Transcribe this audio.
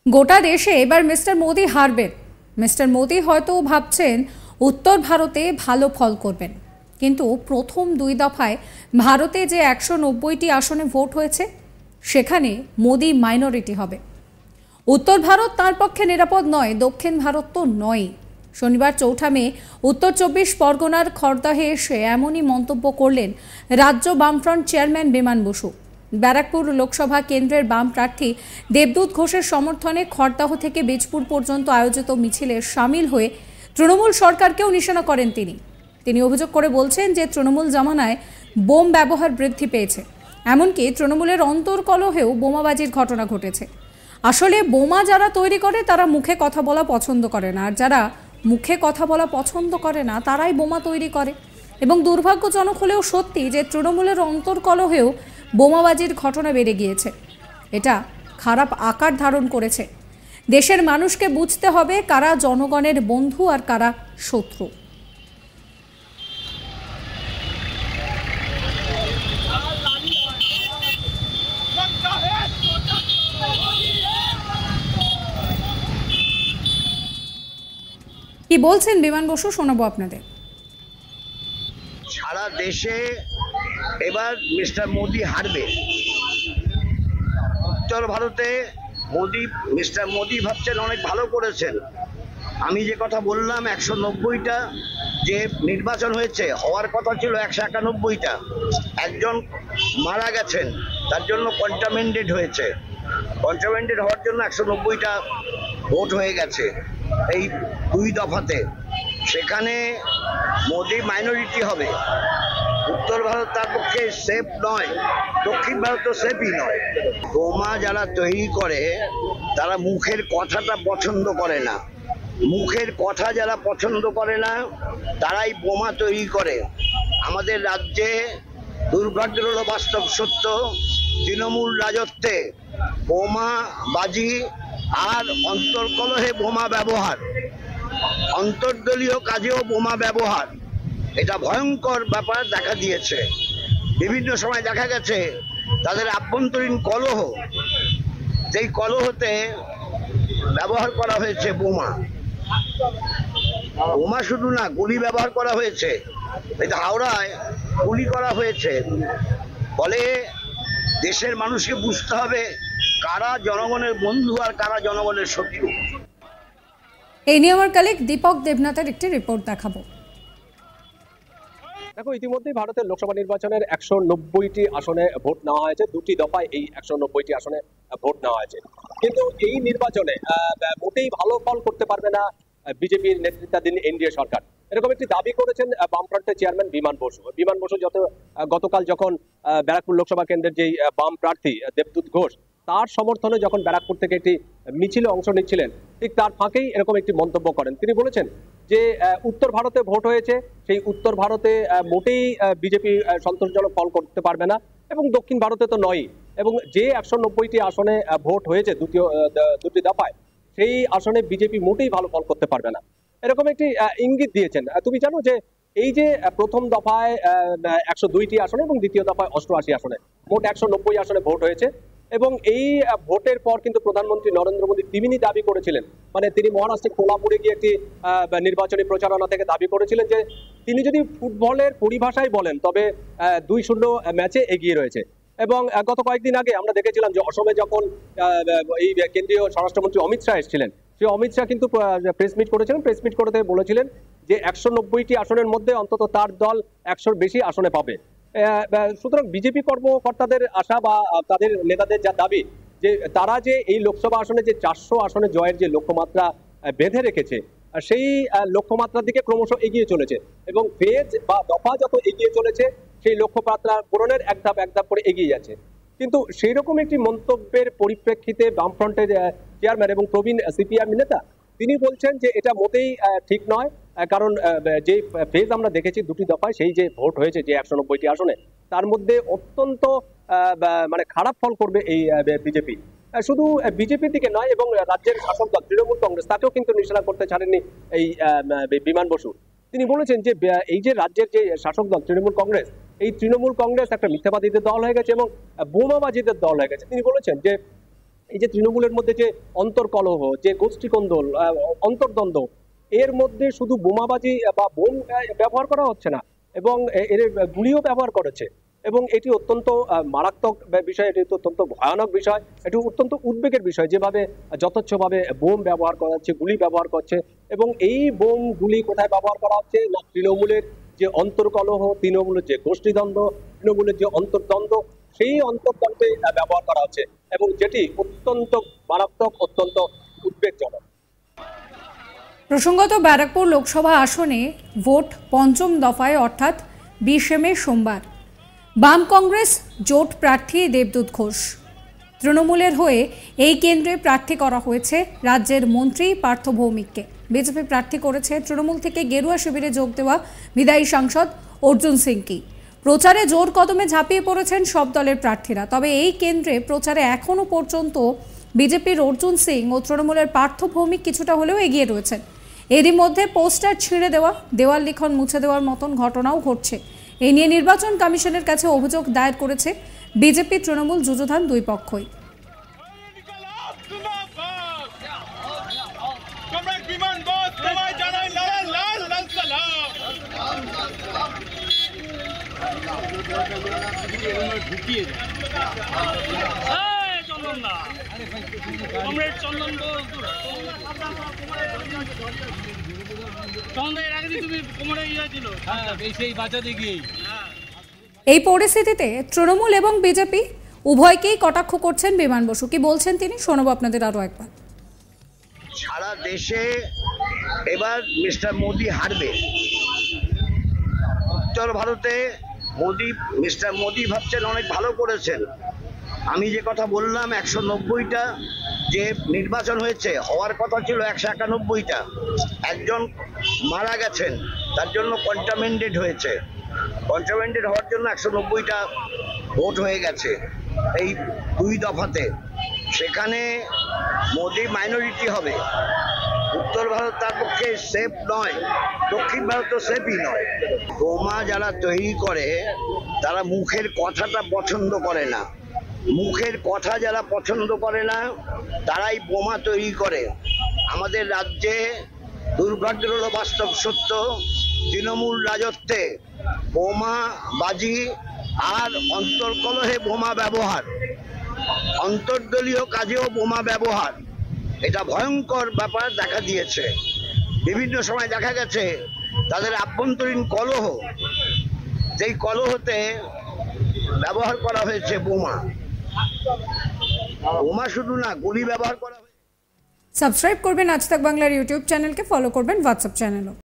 গোটা দেশে এবার মিস্টার মোদি হারবেন। মিস্টার মোদি হয়তো ভাবছেন উত্তর ভারতে ভালো ফল করবেন, কিন্তু প্রথম দুই দফায় ভারতে যে 190টি আসনে ভোট হয়েছে সেখানে মোদি মাইনরিটি হবে। উত্তর ভারত তার পক্ষে নিরাপদ নয়, দক্ষিণ ভারত তো নয়। শনিবার 4 মে উত্তর 24 পরগনার খড়দহে এসে এমনই মন্তব্য করলেন রাজ্য বামফ্রন্ট চেয়ারম্যান বিমান বসু। ব্যারাকপুর লোকসভা কেন্দ্রের বাম প্রার্থী দেবদূত ঘোষের সমর্থনে খড়দহ থেকে বীজপুর পর্যন্ত আয়োজিত মিছিলে সামিল হয়ে তৃণমূল সরকারকেও নিশানা করেন তিনি অভিযোগ করে বলছেন যে তৃণমূল জমানায় বোম ব্যবহার বৃদ্ধি পেয়েছে, এমনকি তৃণমূলের অন্তর্কলহেও বোমাবাজির ঘটনা ঘটেছে। আসলে বোমা যারা তৈরি করে তারা মুখে কথা বলা পছন্দ করে না, আর যারা মুখে কথা বলা পছন্দ করে না তারাই বোমা তৈরি করে। এবং দুর্ভাগ্যজনক হলেও সত্যি যে তৃণমূলের অন্তর্কলহেও বোমাবাজির ঘটনা বেড়ে গিয়েছে। এটা খারাপ আকার ধারণ করেছে। দেশের মানুষকে বুঝতে হবে কারা জনগণের বন্ধু আর কারা শত্রু। কি বলছেন বিমান বসু, শোনাবো আপনাদের। সারা দেশে এবার মিস্টার মোদি হারবে। উত্তর ভারতে মিস্টার মোদি ভাবছেন অনেক ভালো করেছেন। আমি যে কথা বললাম 190টা যে নির্বাচন হয়েছে, হওয়ার কথা ছিল 191টা, একজন মারা গেছেন, তার জন্য কন্টামেন্টেড হয়েছে। কন্টামেন্টেড হওয়ার জন্য 190টা ভোট হয়ে গেছে এই দুই দফাতে। সেখানে মোদি মাইনরিটি হবে। উত্তর ভারত তার পক্ষে সেফ নয়, দক্ষিণ ভারত তো সেফই নয়। বোমা যারা তৈরি করে তারা মুখের কথাটা পছন্দ করে না। মুখের কথা যারা পছন্দ করে না তারাই বোমা তৈরি করে। আমাদের রাজ্যে দুর্ভাগ্যের হলো বাস্তব সত্য, তৃণমূল রাজত্বে বোমা বাজি আর অন্তর্কলহে বোমা ব্যবহার, অন্তর্দলীয় কাজেও বোমা ব্যবহার, এটা ভয়ঙ্কর ব্যাপার দেখা দিয়েছে। বিভিন্ন সময় দেখা গেছে তাদের আভ্যন্তরীণ কলহ, যেই কলহতে ব্যবহার করা হয়েছে বোমা। বোমা শুধু না, গুলি ব্যবহার করা হয়েছে। এটা হাওড়ায় গুলি করা হয়েছে। ফলে দেশের মানুষকে বুঝতে হবে কারা জনগণের বন্ধু আর কারা জনগণের শত্রু। এই নিয়ে আমার কালেক্ট দীপক দেবনাথের একটি রিপোর্ট দেখাবো। দেখো, ইতিমধ্যেই ভারতের লোকসভা নির্বাচনের 190টি আসনে ভোট নেওয়া হয়েছে। দুটি দফায় এই 190টি আসনে ভোট নেওয়া হয়েছে, কিন্তু এই নির্বাচনে মোটেই ভালো ফল করতে পারবে না বিজেপির নেতৃত্বাধীন এনডিএ সরকার। এরকম একটি দাবি করেছেন বামফ্রন্টের চেয়ারম্যান বিমান বসু। গতকাল যখন ব্যারাকপুর লোকসভা কেন্দ্রের যেই বাম প্রার্থী দেবদূত ঘোষ, তার সমর্থনে যখন ব্যারাকপুর থেকে একটি মিছিলে অংশ নিচ্ছিলেন, ঠিক তার ফাঁকেই এরকম একটি মন্তব্য করেন। তিনি বলেছেন যে উত্তর ভারতে ভোট হয়েছে, সেই উত্তর ভারতে মোটেই বিজেপি সন্তোষজনক ফল করতে পারবে না, এবং দক্ষিণ ভারতে তো নয়। এবং যে 190টি আসনে ভোট হয়েছে দুটি দফায়, সেই আসনে বিজেপি মোটেই ভালো ফল করতে পারবে না, এরকম একটি ইঙ্গিত দিয়েছেন। তুমি জানো যে এই যে প্রথম দফায় 102টি আসনে এবং দ্বিতীয় দফায় 88 আসনে, মোট 190 আসনে ভোট হয়েছে। এবং এই ভোটের পর কিন্তু প্রধানমন্ত্রী নরেন্দ্র মোদী তিনি দাবি করেছিলেন, মানে তিনি মহারাষ্ট্রের কোলাপুরে গিয়ে একটি নির্বাচনী প্রচারণা থেকে দাবি করেছিলেন যে তিনি যদি ফুটবলের পরিভাষায় বলেন তবে 2-0 ম্যাচে এগিয়ে রয়েছে। এবং গত কয়েকদিন আগে আমরা দেখেছিলাম যে অসমে যখন এই কেন্দ্রীয় স্বরাষ্ট্রমন্ত্রী অমিত শাহ এসেছিলেন, সেই অমিত শাহ কিন্তু প্রেস মিট করেছিলেন। প্রেস মিট করতে বলেছিলেন যে 190টি আসনের মধ্যে অন্তত তার দল 100-র বেশি আসনে পাবে। সুতরাং বিজেপি কর্মকর্তাদের আশা বা তাদের নেতাদের যা দাবি যে তারা যে এই লোকসভা আসনে যে 400 আসনে জয়ের যে লক্ষ্যমাত্রা বেঁধে রেখেছে, সেই লক্ষ্যমাত্রার দিকে ক্রমশ এগিয়ে চলেছে। এবং ফেজ বা দফা যত এগিয়ে চলেছে, সেই লক্ষ্যমাত্রা পূরণের এক ধাপ করে এগিয়ে যাচ্ছে। কিন্তু সেই রকম একটি মন্তব্যের পরিপ্রেক্ষিতে বামফ্রন্টের চেয়ারম্যান এবং প্রবীণ সিপিআইএম নেতা তিনি বলছেন যে এটা মোটেই ঠিক নয়, কারণ যে ফেজ আমরা দেখেছি দুটি দফায়, সেই যে ভোট হয়েছে যে 190টি আসনে, তার মধ্যে অত্যন্ত মানে খারাপ ফল করবে এই বিজেপি। শুধু বিজেপির দিকে নয়, এবং রাজ্যের শাসক দল তৃণমূল কংগ্রেস তাকেও কিন্তু নিশানা করতে ছাড়েননি এই বিমান বসু। তিনি বলেছেন যে এই যে রাজ্যের যে শাসক দল তৃণমূল কংগ্রেস, এই তৃণমূল কংগ্রেস একটা মিথ্যাবাদীদের দল হয়ে গেছে এবং বোমাবাজিদের দল হয়ে গেছে। তিনি বলেছেন যে এই যে তৃণমূলের মধ্যে যে অন্তর্কলহ, যে গোষ্ঠীকন্দল, অন্তর্দ্বন্দ্ব, এর মধ্যে শুধু বোমাবাজি বা বোম ব্যবহার করা হচ্ছে না, এবং এর গুলিও ব্যবহার করেছে, এবং এটি অত্যন্ত মারাত্মক বিষয়, এটি অত্যন্ত ভয়ানক বিষয়, এটি অত্যন্ত উদ্বেগের বিষয় যেভাবে যথেচ্ছভাবে বোম ব্যবহার করা হচ্ছে, গুলি ব্যবহার করছে। এবং এই বোম গুলি কোথায় ব্যবহার করা হচ্ছে না, তৃণমূলের যে অন্তর্কলহ, তৃণমূলের যে গোষ্ঠীদ্বন্দ্ব, তৃণমূলের যে অন্তর্দ্বন্দ্ব, সেই অন্তর্দ্বন্দ্বে ব্যবহার করা হচ্ছে, এবং যেটি অত্যন্ত মারাত্মক, অত্যন্ত উদ্বেগজনক। প্রসঙ্গত ব্যারাকপুর লোকসভা আসনে ভোট পঞ্চম দফায় অর্থাৎ 20 মে সোমবার। বাম কংগ্রেস জোট প্রার্থী দেবদূত ঘোষ। তৃণমূলের হয়ে এই কেন্দ্রে প্রার্থী করা হয়েছে রাজ্যের মন্ত্রী পার্থ ভৌমিককে। বিজেপি প্রার্থী করেছে তৃণমূল থেকে গেরুয়া শিবিরে যোগ দেওয়া বিদায়ী সাংসদ অর্জুন সিংকে। প্রচারে জোর কদমে ঝাঁপিয়ে পড়েছেন সব দলের প্রার্থীরা। তবে এই কেন্দ্রে প্রচারে এখনও পর্যন্ত বিজেপির অর্জুন সিং ও তৃণমূলের পার্থ ভৌমিক কিছুটা হলেও এগিয়ে রয়েছেন। এরই মধ্যে পোস্টার ছিঁড়ে দেওয়া, দেওয়াল লিখন মুছে দেওয়ার মতন ঘটনাও ঘটছে। এই নিয়ে নির্বাচন কমিশনের কাছে অভিযোগ দায়ের করেছে বিজেপি তৃণমূল যুযুধান দুই পক্ষই। এই পরিস্থিতিতে তৃণমূল এবং বিজেপি উভয়কেই কটাক্ষ করছেন বিমান বসু। কি বলছেন তিনি, শোনাবো আপনাদের আরো একবার। সারা দেশে এবার মিস্টার মোদি হারবে। উত্তর ভারতে মিস্টার মোদি ভাবছেন অনেক ভালো করেছেন। আমি যে কথা বললাম 190টা যে নির্বাচন হয়েছে, হওয়ার কথা ছিল 191টা, একজন মারা গেছেন, তার জন্য কন্টামেন্টেড হয়েছে। কন্টামেন্টেড হওয়ার জন্য 190টা ভোট হয়ে গেছে এই দুই দফাতে। সেখানে মোদি মাইনরিটি হবে। উত্তর ভারত তার পক্ষে সেফ নয়, দক্ষিণ ভারত তো সেফই নয়। বোমা যারা তৈরি করে তারা মুখের কথাটা পছন্দ করে না। মুখের কথা যারা পছন্দ করে না তারাই বোমা তৈরি করে। আমাদের রাজ্যে দুর্ভাগ্যের হলো বাস্তব সত্য, তৃণমূল রাজত্বে বোমা বাজি আর অন্তর্কলহে বোমা ব্যবহার, অন্তর্দলীয় কাজেও বোমা ব্যবহার, এটা ভয়ঙ্কর ব্যাপার দেখা দিয়েছে। বিভিন্ন সময় দেখা গেছে তাদের আভ্যন্তরীণ কলহ, সেই কলহতে ব্যবহার করা হয়েছে বোমা। বোমা শুধু না, গুলি ব্যবহার করা হয়েছে। সাবস্ক্রাইব করবেন আজ তাক বাংলার ইউটিউব চ্যানেলকে, ফলো করবেন হোয়াটসঅ্যাপ চ্যানেলও।